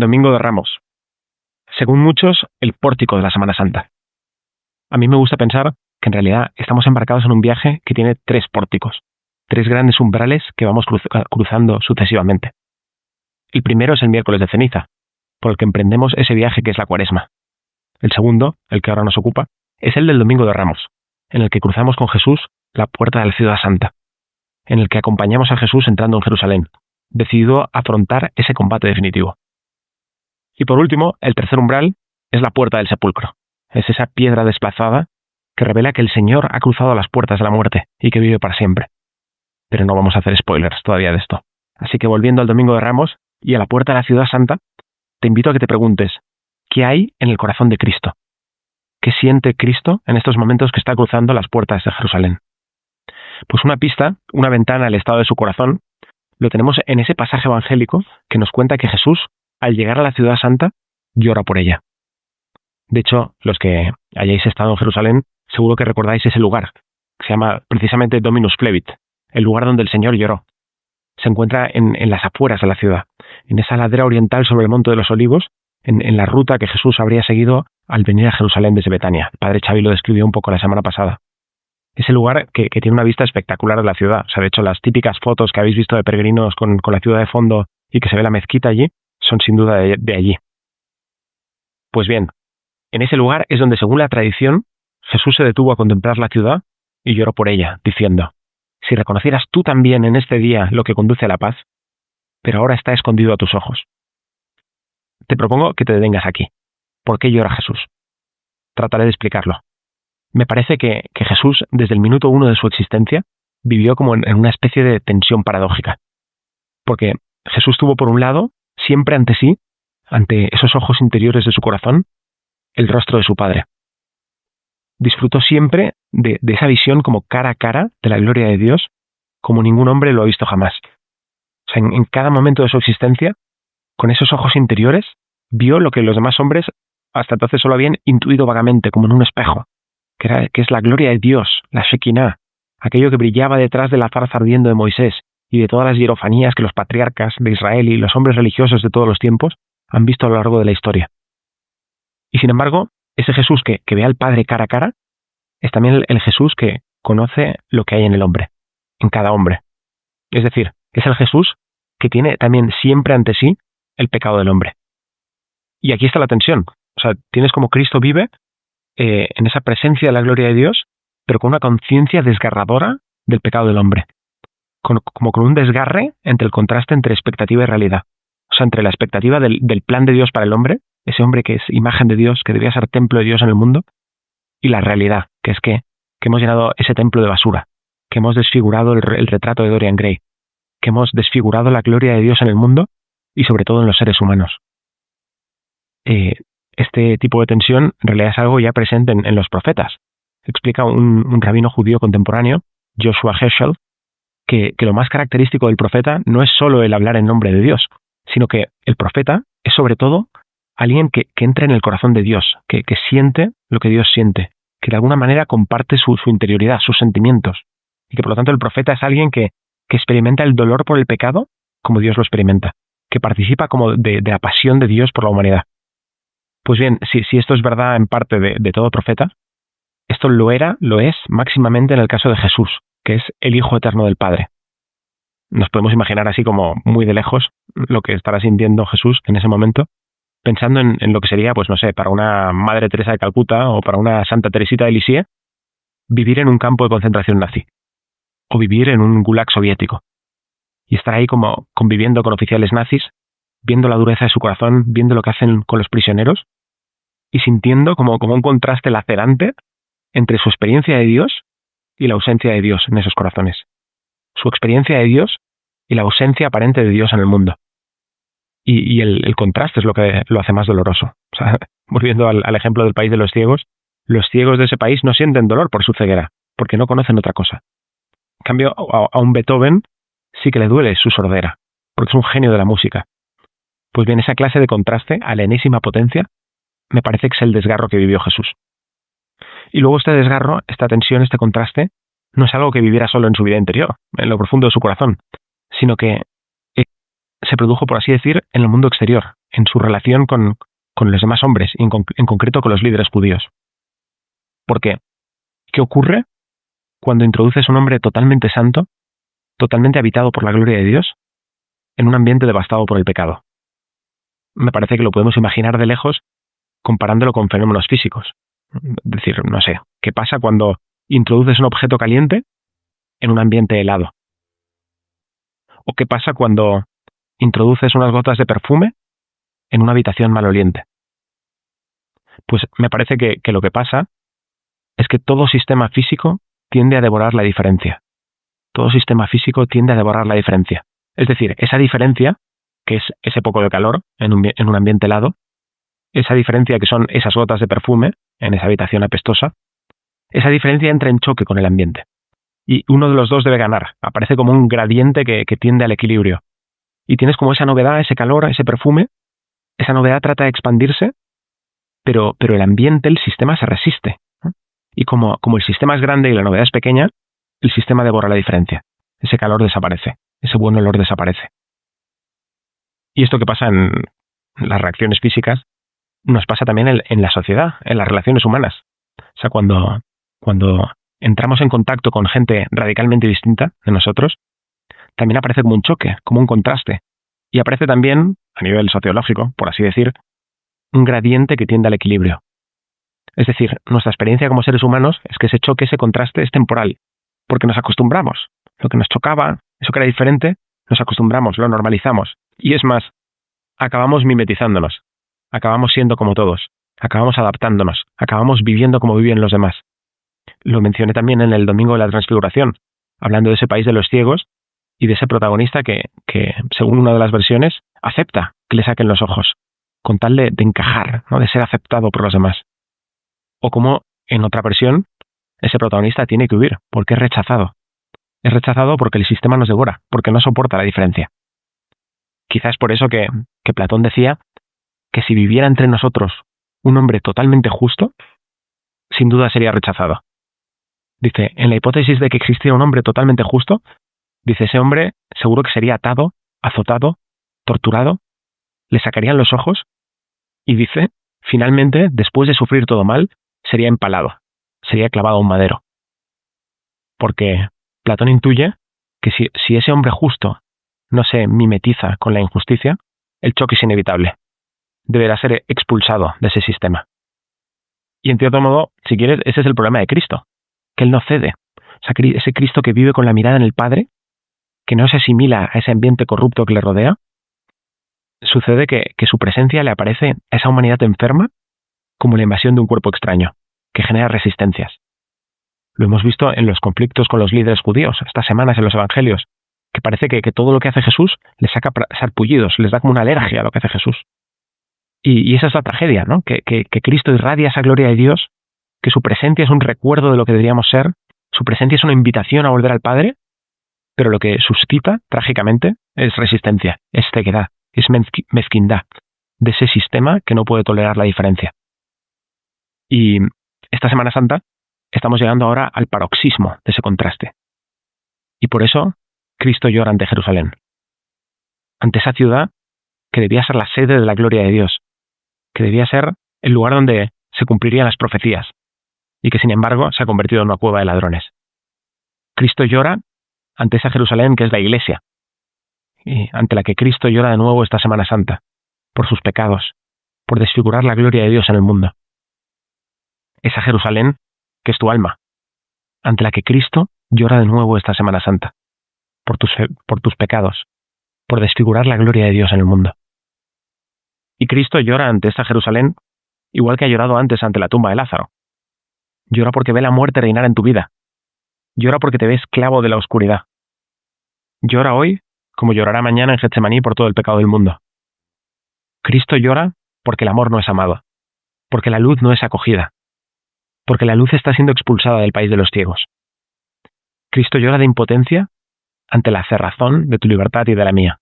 Domingo de Ramos. Según muchos, el pórtico de la Semana Santa. A mí me gusta pensar que en realidad estamos embarcados en un viaje que tiene 3 pórticos, 3 grandes umbrales que vamos cruzando sucesivamente. El primero es el miércoles de ceniza, por el que emprendemos ese viaje que es la Cuaresma. El segundo, el que ahora nos ocupa, es el del Domingo de Ramos, en el que cruzamos con Jesús la puerta de la Ciudad Santa, en el que acompañamos a Jesús entrando en Jerusalén, decidido a afrontar ese combate definitivo. Y por último, el tercer umbral es la puerta del sepulcro. Es esa piedra desplazada que revela que el Señor ha cruzado las puertas de la muerte y que vive para siempre. Pero no vamos a hacer spoilers todavía de esto. Así que volviendo al Domingo de Ramos y a la puerta de la Ciudad Santa, te invito a que te preguntes, ¿qué hay en el corazón de Cristo? ¿Qué siente Cristo en estos momentos que está cruzando las puertas de Jerusalén? Pues una pista, una ventana al estado de su corazón, lo tenemos en ese pasaje evangélico que nos cuenta que Jesús, al llegar a la Ciudad Santa, llora por ella. De hecho, los que hayáis estado en Jerusalén, seguro que recordáis ese lugar, que se llama precisamente Dominus Flevit, el lugar donde el Señor lloró. Se encuentra en las afueras de la ciudad, en esa ladera oriental sobre el Monte de los Olivos, en la ruta que Jesús habría seguido al venir a Jerusalén desde Betania. El padre Xavi lo describió un poco la semana pasada. Ese lugar que tiene una vista espectacular de la ciudad. O sea, de hecho, las típicas fotos que habéis visto de peregrinos con la ciudad de fondo y que se ve la mezquita allí, son sin duda de allí. Pues bien, en ese lugar es donde, según la tradición, Jesús se detuvo a contemplar la ciudad y lloró por ella, diciendo, si reconocieras tú también en este día lo que conduce a la paz, pero ahora está escondido a tus ojos. Te propongo que te detengas aquí. ¿Por qué llora Jesús? Trataré de explicarlo. Me parece que Jesús, desde el minuto 1 de su existencia, vivió como en una especie de tensión paradójica. Porque Jesús tuvo, por un lado, siempre ante sí, ante esos ojos interiores de su corazón, el rostro de su Padre. Disfrutó siempre de esa visión como cara a cara de la gloria de Dios, como ningún hombre lo ha visto jamás. O sea, en cada momento de su existencia, con esos ojos interiores, vio lo que los demás hombres hasta entonces solo habían intuido vagamente, como en un espejo, que es la gloria de Dios, la Shekinah, aquello que brillaba detrás de la zarza ardiendo de Moisés y de todas las hierofanías que los patriarcas de Israel y los hombres religiosos de todos los tiempos han visto a lo largo de la historia. Y sin embargo, ese Jesús que ve al Padre cara a cara es también el Jesús que conoce lo que hay en el hombre, en cada hombre. Es decir, es el Jesús que tiene también siempre ante sí el pecado del hombre. Y aquí está la tensión. O sea, tienes como Cristo vive en esa presencia de la gloria de Dios, pero con una conciencia desgarradora del pecado del hombre. Como con un desgarre entre el contraste entre expectativa y realidad. O sea, entre la expectativa del plan de Dios para el hombre, ese hombre que es imagen de Dios, que debía ser templo de Dios en el mundo, y la realidad, que es que hemos llenado ese templo de basura, que hemos desfigurado el retrato de Dorian Gray, que hemos desfigurado la gloria de Dios en el mundo y sobre todo en los seres humanos. Este tipo de tensión en realidad es algo ya presente en los profetas. Explica un rabino judío contemporáneo, Joshua Heschel, que lo más característico del profeta no es solo el hablar en nombre de Dios, sino que el profeta es sobre todo alguien que entra en el corazón de Dios, que siente lo que Dios siente, que de alguna manera comparte su interioridad, sus sentimientos, y que por lo tanto el profeta es alguien que experimenta el dolor por el pecado como Dios lo experimenta, que participa como de la pasión de Dios por la humanidad. Pues bien, si esto es verdad en parte de todo profeta, esto lo es máximamente en el caso de Jesús, que es el Hijo eterno del Padre. Nos podemos imaginar así como muy de lejos lo que estará sintiendo Jesús en ese momento, pensando en lo que sería, pues no sé, para una Madre Teresa de Calcuta o para una Santa Teresita de Lisieux, vivir en un campo de concentración nazi, o vivir en un gulag soviético, y estar ahí como conviviendo con oficiales nazis, viendo la dureza de su corazón, viendo lo que hacen con los prisioneros, y sintiendo como un contraste lacerante entre su experiencia de Dios y la ausencia de Dios en esos corazones. Su experiencia de Dios y la ausencia aparente de Dios en el mundo. Y el contraste es lo que lo hace más doloroso. O sea, volviendo al ejemplo del país de los ciegos de ese país no sienten dolor por su ceguera, porque no conocen otra cosa. En cambio, a un Beethoven sí que le duele su sordera, porque es un genio de la música. Pues bien, esa clase de contraste, a la enésima potencia, me parece que es el desgarro que vivió Jesús. Y luego este desgarro, esta tensión, este contraste, no es algo que viviera solo en su vida interior, en lo profundo de su corazón, sino que se produjo, por así decir, en el mundo exterior, en su relación con los demás hombres, y en concreto con los líderes judíos. Porque, ¿qué ocurre cuando introduces un hombre totalmente santo, totalmente habitado por la gloria de Dios, en un ambiente devastado por el pecado? Me parece que lo podemos imaginar de lejos comparándolo con fenómenos físicos. Es decir, no sé, ¿qué pasa cuando introduces un objeto caliente en un ambiente helado? ¿O qué pasa cuando introduces unas gotas de perfume en una habitación maloliente? Pues me parece que lo que pasa es que todo sistema físico tiende a devorar la diferencia. Todo sistema físico tiende a devorar la diferencia. Es decir, esa diferencia, que es ese poco de calor en un ambiente helado, esa diferencia que son esas gotas de perfume en esa habitación apestosa, esa diferencia entra en choque con el ambiente. Y uno de los dos debe ganar. Aparece como un gradiente que tiende al equilibrio. Y tienes como esa novedad, ese calor, ese perfume. Esa novedad trata de expandirse, pero el ambiente, el sistema se resiste, ¿no? Y como el sistema es grande y la novedad es pequeña, el sistema devora la diferencia. Ese calor desaparece, ese buen olor desaparece. Y esto que pasa en las reacciones físicas, nos pasa también en la sociedad, en las relaciones humanas. O sea, cuando entramos en contacto con gente radicalmente distinta de nosotros, también aparece como un choque, como un contraste. Y aparece también, a nivel sociológico, por así decir, un gradiente que tiende al equilibrio. Es decir, nuestra experiencia como seres humanos es que ese choque, ese contraste es temporal, porque nos acostumbramos. Lo que nos chocaba, eso que era diferente, nos acostumbramos, lo normalizamos. Y es más, acabamos mimetizándonos, acabamos siendo como todos, acabamos adaptándonos, acabamos viviendo como viven los demás. Lo mencioné también en el Domingo de la Transfiguración, hablando de ese país de los ciegos y de ese protagonista que según una de las versiones, acepta que le saquen los ojos, con tal de encajar, ¿no? De ser aceptado por los demás. O como en otra versión, ese protagonista tiene que huir, porque es rechazado. Es rechazado porque el sistema nos devora, porque no soporta la diferencia. Quizás por eso que Platón decía que si viviera entre nosotros un hombre totalmente justo, sin duda sería rechazado. Dice, en la hipótesis de que existiera un hombre totalmente justo, dice, ese hombre seguro que sería atado, azotado, torturado, le sacarían los ojos y dice, finalmente, después de sufrir todo mal, sería empalado, sería clavado a un madero. Porque Platón intuye que si ese hombre justo no se mimetiza con la injusticia, el choque es inevitable. Deberá ser expulsado de ese sistema. Y en cierto modo, si quieres, ese es el problema de Cristo, que Él no cede. O sea, ese Cristo que vive con la mirada en el Padre, que no se asimila a ese ambiente corrupto que le rodea, sucede que su presencia le aparece a esa humanidad enferma como la invasión de un cuerpo extraño, que genera resistencias. Lo hemos visto en los conflictos con los líderes judíos, estas semanas en los evangelios, que parece que todo lo que hace Jesús les saca sarpullidos, les da como una alergia a lo que hace Jesús. Y esa es la tragedia, ¿no? Que Cristo irradia esa gloria de Dios, que su presencia es un recuerdo de lo que deberíamos ser, su presencia es una invitación a volver al Padre, pero lo que suscita, trágicamente, es resistencia, es ceguedad, es mezquindad de ese sistema que no puede tolerar la diferencia. Y esta Semana Santa estamos llegando ahora al paroxismo de ese contraste. Y por eso Cristo llora ante Jerusalén, ante esa ciudad que debía ser la sede de la gloria de Dios, que debía ser el lugar donde se cumplirían las profecías, y que sin embargo se ha convertido en una cueva de ladrones. Cristo llora ante esa Jerusalén que es la Iglesia, y ante la que Cristo llora de nuevo esta Semana Santa, por sus pecados, por desfigurar la gloria de Dios en el mundo. Esa Jerusalén que es tu alma, ante la que Cristo llora de nuevo esta Semana Santa, por tus pecados, por desfigurar la gloria de Dios en el mundo. Y Cristo llora ante esta Jerusalén igual que ha llorado antes ante la tumba de Lázaro. Llora porque ve la muerte reinar en tu vida. Llora porque te ve esclavo de la oscuridad. Llora hoy como llorará mañana en Getsemaní por todo el pecado del mundo. Cristo llora porque el amor no es amado, porque la luz no es acogida, porque la luz está siendo expulsada del país de los ciegos. Cristo llora de impotencia ante la cerrazón de tu libertad y de la mía,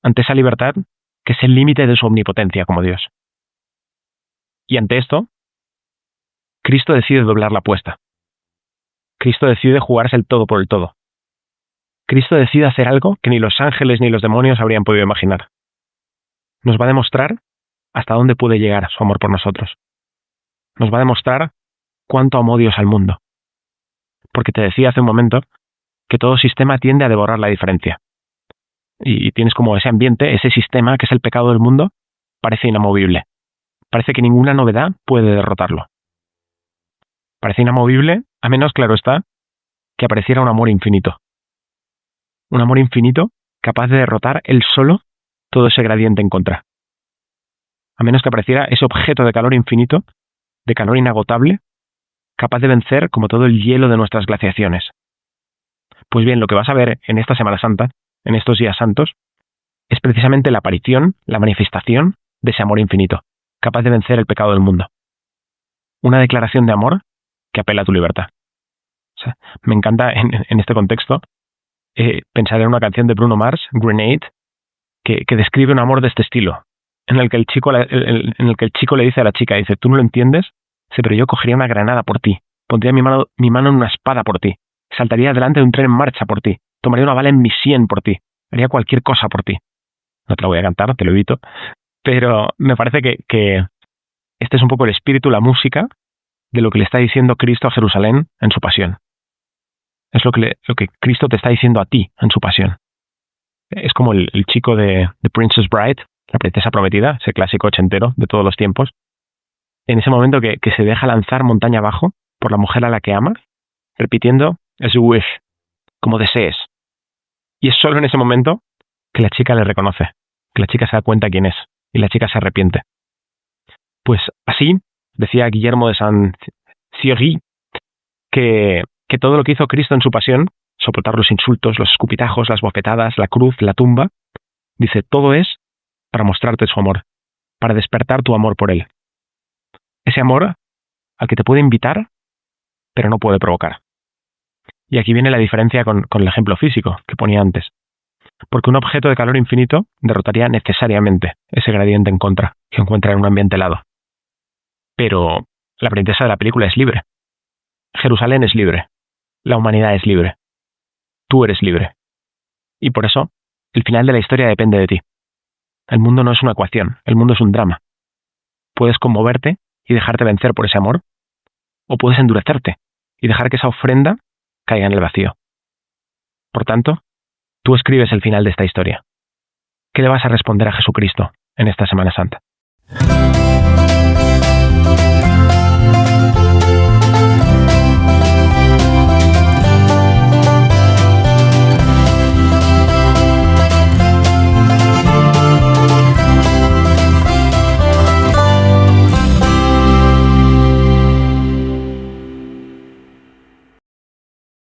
ante esa libertad que es el límite de su omnipotencia como Dios. Y ante esto, Cristo decide doblar la apuesta. Cristo decide jugarse el todo por el todo. Cristo decide hacer algo que ni los ángeles ni los demonios habrían podido imaginar. Nos va a demostrar hasta dónde puede llegar su amor por nosotros. Nos va a demostrar cuánto amó Dios al mundo. Porque te decía hace un momento que todo sistema tiende a devorar la diferencia. Y tienes como ese ambiente, ese sistema que es el pecado del mundo, parece inamovible. Parece que ninguna novedad puede derrotarlo. Parece inamovible, a menos, claro está, que apareciera un amor infinito. Un amor infinito capaz de derrotar él solo todo ese gradiente en contra. A menos que apareciera ese objeto de calor infinito, de calor inagotable, capaz de vencer como todo el hielo de nuestras glaciaciones. Pues bien, lo que vas a ver en esta Semana Santa, en estos días santos, es precisamente la aparición, la manifestación de ese amor infinito, capaz de vencer el pecado del mundo. Una declaración de amor que apela a tu libertad. O sea, me encanta en este contexto pensar en una canción de Bruno Mars, Grenade, que describe un amor de este estilo, en el que el chico le dice a la chica, dice, tú no lo entiendes, sí, pero yo cogería una granada por ti, pondría mi mano en una espada por ti, saltaría delante de un tren en marcha por ti, tomaría una bala en mi sien por ti, haría cualquier cosa por ti. No te la voy a cantar, te lo evito, pero me parece que este es un poco el espíritu, la música, de lo que le está diciendo Cristo a Jerusalén en su pasión. Es lo que Cristo te está diciendo a ti en su pasión. Es como el chico de The Princess Bride, la princesa prometida, ese clásico ochentero de todos los tiempos. En ese momento que se deja lanzar montaña abajo por la mujer a la que ama, repitiendo as you wish, como desees. Y es solo en ese momento que la chica le reconoce, que la chica se da cuenta quién es, y la chica se arrepiente. Pues así, decía Guillermo de Saint-Cyr, que todo lo que hizo Cristo en su pasión, soportar los insultos, los escupitajos, las bofetadas, la cruz, la tumba, dice, todo es para mostrarte su amor, para despertar tu amor por él. Ese amor al que te puede invitar, pero no puede provocar. Y aquí viene la diferencia con el ejemplo físico que ponía antes. Porque un objeto de calor infinito derrotaría necesariamente ese gradiente en contra que encuentra en un ambiente helado. Pero la princesa de la película es libre. Jerusalén es libre. La humanidad es libre. Tú eres libre. Y por eso, el final de la historia depende de ti. El mundo no es una ecuación, el mundo es un drama. Puedes conmoverte y dejarte vencer por ese amor, o puedes endurecerte y dejar que esa ofrenda caiga en el vacío. Por tanto, tú escribes el final de esta historia. ¿Qué le vas a responder a Jesucristo en esta Semana Santa?